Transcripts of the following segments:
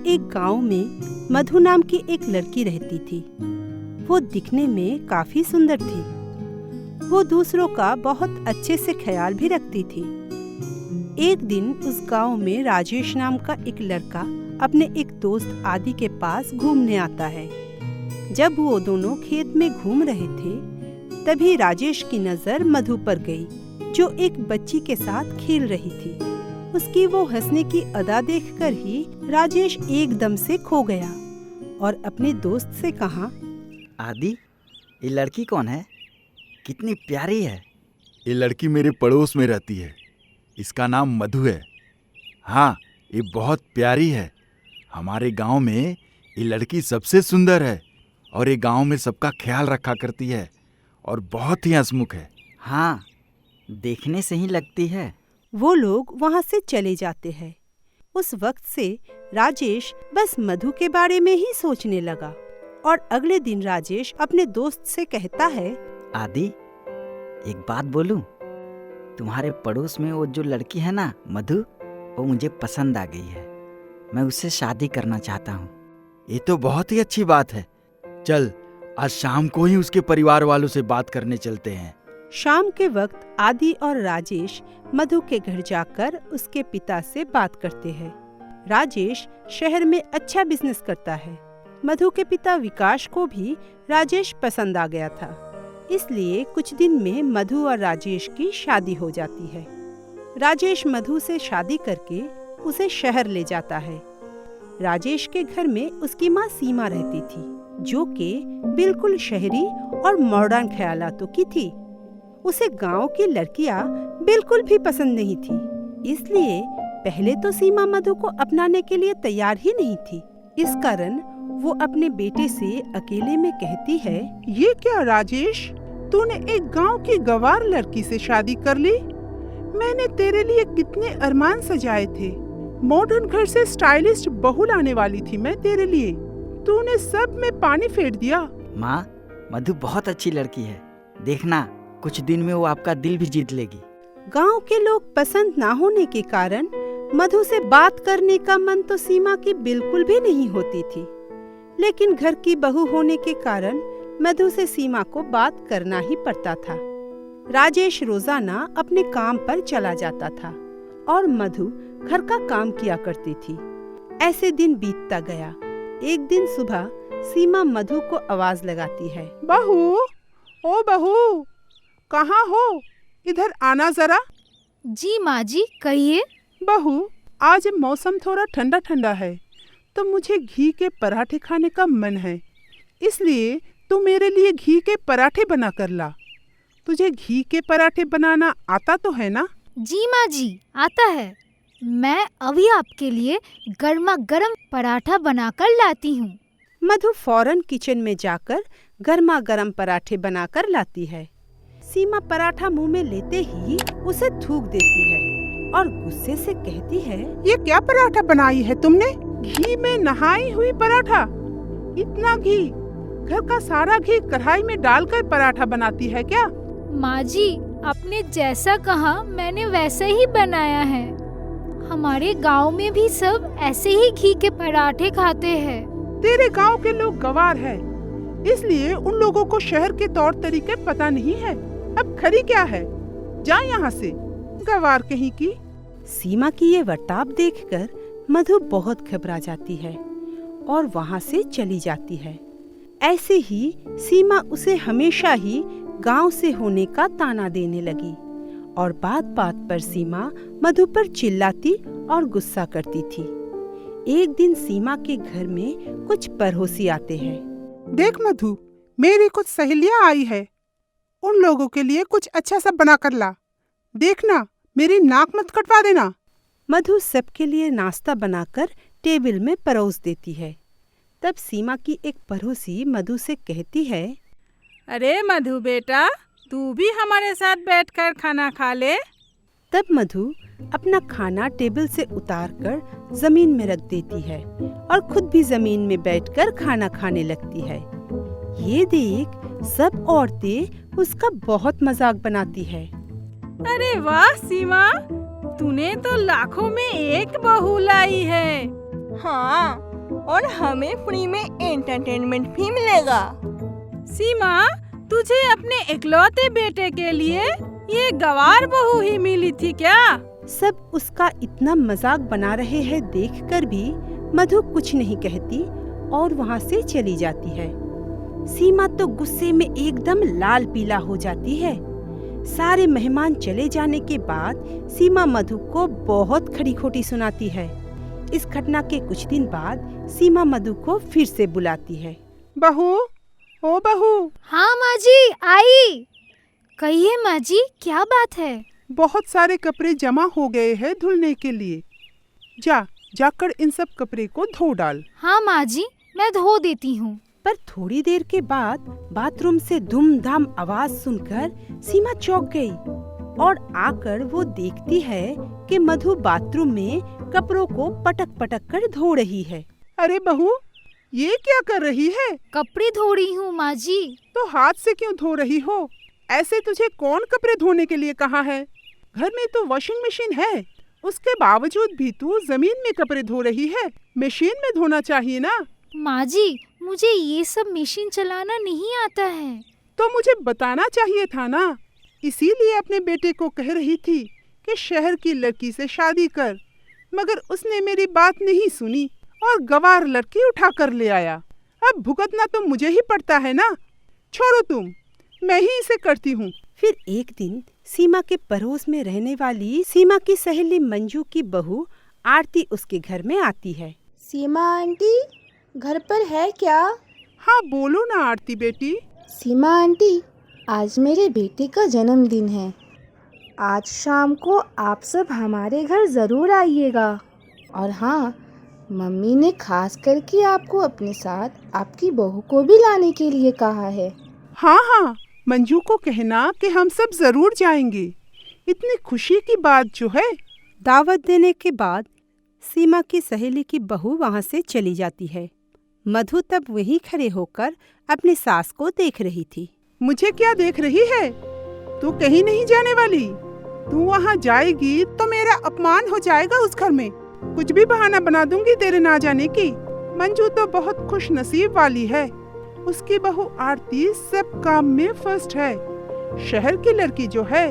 एक गांव में मधु नाम की एक लड़की रहती थी। वो दिखने में काफी सुंदर थी। वो दूसरों का बहुत अच्छे से ख्याल भी रखती थी। एक दिन उस गांव में राजेश नाम का एक लड़का अपने एक दोस्त आदि के पास घूमने आता है। जब वो दोनों खेत में घूम रहे थे, तभी राजेश की नजर मधु पर गई, जो एक बच्ची के साथ खेल रही थी। उसकी वो हंसने की अदा देखकर ही राजेश एकदम से खो गया और अपने दोस्त से कहा, आदि, ये लड़की कौन है? कितनी प्यारी है। ये लड़की मेरे पड़ोस में रहती है। इसका नाम मधु है। हाँ, ये बहुत प्यारी है। हमारे गांव में ये लड़की सबसे सुंदर है और ये गांव में सबका ख्याल रखा करती है और बहुत ही हंसमुख है। हाँ, देखने से ही लगती है। वो लोग वहाँ से चले जाते हैं। उस वक्त से राजेश बस मधु के बारे में ही सोचने लगा और अगले दिन राजेश अपने दोस्त से कहता है, आदि, एक बात बोलूं? तुम्हारे पड़ोस में वो जो लड़की है ना, मधु, वो मुझे पसंद आ गई है। मैं उससे शादी करना चाहता हूँ। ये तो बहुत ही अच्छी बात है। चल, आज शाम को ही उसके परिवार वालों से बात करने चलते हैं। शाम के वक्त आदि और राजेश मधु के घर जाकर उसके पिता से बात करते हैं। राजेश शहर में अच्छा बिजनेस करता है। मधु के पिता विकास को भी राजेश पसंद आ गया था, इसलिए कुछ दिन में मधु और राजेश की शादी हो जाती है। राजेश मधु से शादी करके उसे शहर ले जाता है। राजेश के घर में उसकी माँ सीमा रहती थी, जो कि बिल्कुल शहरी और मॉडर्न ख्यालातों की थी। उसे गांव की लड़कियां बिल्कुल भी पसंद नहीं थी, इसलिए पहले तो सीमा मधु को अपनाने के लिए तैयार ही नहीं थी। इस कारण वो अपने बेटे से अकेले में कहती है, ये क्या राजेश, तूने एक गांव की गंवार लड़की से शादी कर ली? मैंने तेरे लिए कितने अरमान सजाए थे। मॉडर्न घर से स्टाइलिस्ट बहू लाने वाली थी मैं तेरे लिए। तूने सब में पानी फेर दिया। माँ, मधु बहुत अच्छी लड़की है। देखना, कुछ दिन में वो आपका दिल भी जीत लेगी। गांव के लोग पसंद ना होने के कारण मधु से बात करने का मन तो सीमा की बिल्कुल भी नहीं होती थी, लेकिन घर की बहू होने के कारण मधु से सीमा को बात करना ही पड़ता था। राजेश रोजाना अपने काम पर चला जाता था और मधु घर का काम किया करती थी। ऐसे दिन बीतता गया। एक दिन सुबह सीमा मधु को आवाज लगाती है, बहू, ओ बहू, कहाँ हो? इधर आना जरा। जी माँ जी, कहिए। बहू, आज मौसम थोड़ा ठंडा ठंडा है तो मुझे घी के पराठे खाने का मन है, इसलिए तू मेरे लिए घी के पराठे बना कर ला। तुझे घी के पराठे बनाना आता तो है ना? जी माँ जी, आता है। मैं अभी आपके लिए गर्मा गर्म पराठा बनाकर लाती हूँ। मधु फौरन किचन में जाकर गर्मा गर्म पराठे बनाकर लाती है। सीमा पराठा मुंह में लेते ही उसे थूक देती है और गुस्से से कहती है, ये क्या पराठा बनाई है तुमने? घी में नहाई हुई पराठा? इतना घी, घर का सारा घी कढ़ाई में डालकर पराठा बनाती है क्या? माँ जी, आपने जैसा कहा मैंने वैसे ही बनाया है। हमारे गांव में भी सब ऐसे ही घी के पराठे खाते हैं। तेरे गांव के लोग गंवार है, इसलिए उन लोगों को शहर के तौर तरीके पता नहीं है। अब खरी क्या है, जा यहाँ से, गंवार कहीं की। सीमा की ये वर्ताव देखकर मधु बहुत घबरा जाती है और वहाँ से चली जाती है। ऐसे ही सीमा उसे हमेशा ही गांव से होने का ताना देने लगी और बात बात पर सीमा मधु पर चिल्लाती और गुस्सा करती थी। एक दिन सीमा के घर में कुछ पड़ोसी आते हैं। देख मधु, मेरी कुछ सहेलियां आई है, उन लोगों के लिए कुछ अच्छा सा बना कर ला। देखना, मेरी नाक मत कटवा देना। मधु सबके लिए नाश्ता बनाकर टेबल में परोस देती है। तब सीमा की एक पड़ोसी मधु से कहती है, अरे मधु बेटा, तू भी हमारे साथ बैठकर खाना खा ले। तब मधु अपना खाना टेबल से उतारकर जमीन में रख देती है और खुद भी जमीन में बैठकर खाना खाने लगती है। ये देख सब औरतें उसका बहुत मजाक बनाती है। अरे वाह सीमा, तूने तो लाखों में एक बहू लाई है। हाँ, और हमें फ्री में एंटरटेनमेंट भी मिलेगा। सीमा, तुझे अपने इकलौते बेटे के लिए ये गवार बहू ही मिली थी क्या? सब उसका इतना मजाक बना रहे हैं देखकर भी मधु कुछ नहीं कहती और वहाँ से चली जाती है। सीमा तो गुस्से में एकदम लाल पीला हो जाती है। सारे मेहमान चले जाने के बाद सीमा मधु को बहुत खरी खोटी सुनाती है। इस घटना के कुछ दिन बाद सीमा मधु को फिर से बुलाती है। बहू, ओ बहू। हाँ माँ जी, आई। कहिए माँ जी, क्या बात है? बहुत सारे कपड़े जमा हो गए हैं धुलने के लिए। जाकर इन सब कपड़े को धो डाल। हाँ माँ जी, मैं धो देती हूँ। पर थोड़ी देर के बाद बाथरूम से धूमधाम आवाज सुनकर सीमा चौंक गई और आकर वो देखती है कि मधु बाथरूम में कपड़ों को पटक पटक कर धो रही है। अरे बहू, ये क्या कर रही है? कपड़े धो रही हूँ माँ जी। तो हाथ से क्यों धो रही हो? ऐसे तुझे कौन कपड़े धोने के लिए कहा है? घर में तो वॉशिंग मशीन है, उसके बावजूद भी तू जमीन में कपड़े धो रही है। मशीन में धोना चाहिए ना। माँ जी, मुझे ये सब मशीन चलाना नहीं आता है। तो मुझे बताना चाहिए था ना। इसीलिए अपने बेटे को कह रही थी कि शहर की लड़की से शादी कर, मगर उसने मेरी बात नहीं सुनी और गवार लड़की उठा कर ले आया। अब भुगतना तो मुझे ही पड़ता है ना। छोड़ो तुम, मैं ही इसे करती हूँ। फिर एक दिन सीमा के पड़ोस में रहने वाली सीमा की सहेली मंजू की बहू आरती उसके घर में आती है। सीमा आंटी, घर पर है क्या? हाँ बोलो ना आरती बेटी। सीमा आंटी, आज मेरे बेटे का जन्मदिन है। आज शाम को आप सब हमारे घर ज़रूर आइएगा। और हाँ, मम्मी ने खास करके आपको अपने साथ आपकी बहू को भी लाने के लिए कहा है। हाँ, मंजू को कहना कि हम सब जरूर जाएंगे। इतनी खुशी की बात जो है। दावत देने के बाद सीमा की सहेली की बहू वहाँ से चली जाती है। मधु तब वहीं खड़े होकर अपनी सास को देख रही थी। मुझे क्या देख रही है? तू कहीं नहीं जाने वाली। तू वहाँ जाएगी तो मेरा अपमान हो जाएगा उस घर में। कुछ भी बहाना बना दूंगी तेरे ना जाने की। मंजू तो बहुत खुश नसीब वाली है। उसकी बहू आरती सब काम में फर्स्ट है। शहर की लड़की जो है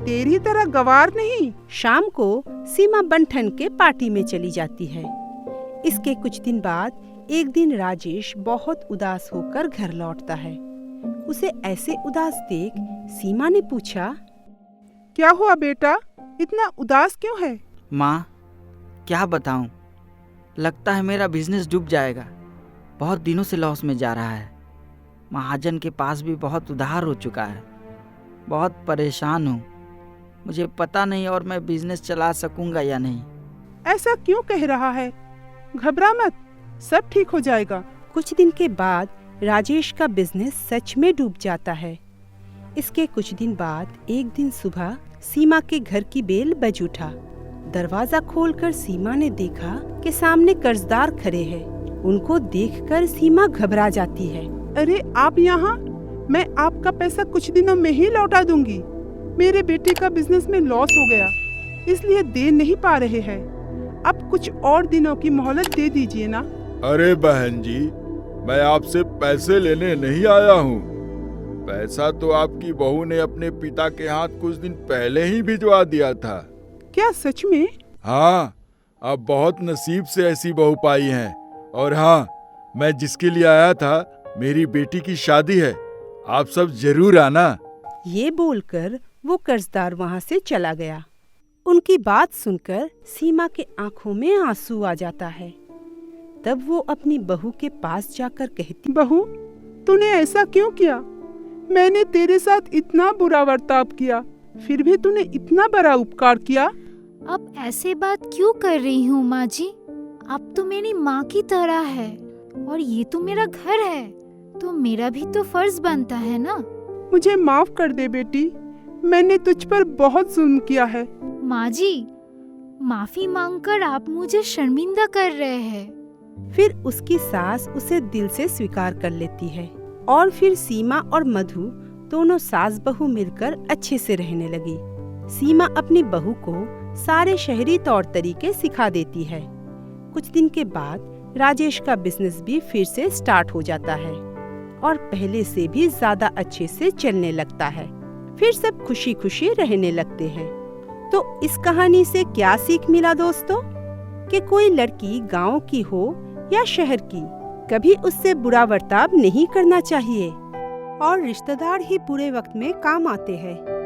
तेरी तरह गवार नहीं। शाम को सीमा बंठन के पार्टी में चली जाती है। इसके कुछ दिन बाद एक दिन राजेश बहुत उदास होकर घर लौटता है। उसे ऐसे उदास देख सीमा ने पूछा, क्या हुआ बेटा, इतना उदास क्यों है? माँ, क्या बताऊं, लगता है मेरा बिजनेस डूब जाएगा। बहुत दिनों से लॉस में जा रहा है। महाजन के पास भी बहुत उधार हो चुका है। बहुत परेशान हूँ। मुझे पता नहीं और मैं बिजनेस चला सकूंगा या नहीं। ऐसा क्यों कह रहा है? घबरा मत, सब ठीक हो जाएगा। कुछ दिन के बाद राजेश का बिजनेस सच में डूब जाता है। इसके कुछ दिन बाद एक दिन सुबह सीमा के घर की बेल बज उठा। दरवाजा खोलकर सीमा ने देखा कि सामने कर्जदार खड़े हैं। उनको देखकर सीमा घबरा जाती है। अरे आप यहाँ? मैं आपका पैसा कुछ दिनों में ही लौटा दूंगी। मेरे बेटे का बिजनेस में लॉस हो गया, इसलिए दे नहीं पा रहे हैं। अब कुछ और दिनों की मोहलत दे दीजिए ना। अरे बहन जी, मैं आपसे पैसे लेने नहीं आया हूँ। पैसा तो आपकी बहू ने अपने पिता के हाथ कुछ दिन पहले ही भिजवा दिया था। क्या सच में? हाँ, अब बहुत नसीब से ऐसी बहू पाई है। और हाँ, मैं जिसके लिए आया था, मेरी बेटी की शादी है। आप सब जरूर आना। ये बोलकर वो कर्जदार वहाँ से चला गया। उनकी बात सुनकर सीमा के आंखों में आंसू आ जाता है। तब वो अपनी बहू के पास जाकर कहती, बहू, तूने ऐसा क्यों किया? मैंने तेरे साथ इतना बुरा बर्ताव किया, फिर भी तूने इतना बड़ा उपकार किया। अब ऐसे बात क्यों कर रही हूँ माँ जी? अब तो मेरी माँ की तरह है और ये तो मेरा घर है, तो मेरा भी तो फर्ज बनता है ना। मुझे माफ कर दे बेटी, मैंने तुझ पर बहुत जुल्म किया है। माँ जी, माफी मांगकर आप मुझे शर्मिंदा कर रहे हैं। फिर उसकी सास उसे दिल से स्वीकार कर लेती है और फिर सीमा और मधु दोनों सास बहू मिलकर अच्छे से रहने लगी। सीमा अपनी बहू को सारे शहरी तौर तरीके सिखा देती है। कुछ दिन के बाद राजेश का बिजनेस भी फिर से स्टार्ट हो जाता है और पहले से भी ज्यादा अच्छे से चलने लगता है। फिर सब खुशी खुशी रहने लगते हैं। तो इस कहानी से क्या सीख मिला दोस्तों? कि कोई लड़की गांव की हो या शहर की, कभी उससे बुरा बर्ताव नहीं करना चाहिए और रिश्तेदार ही बुरे वक्त में काम आते हैं।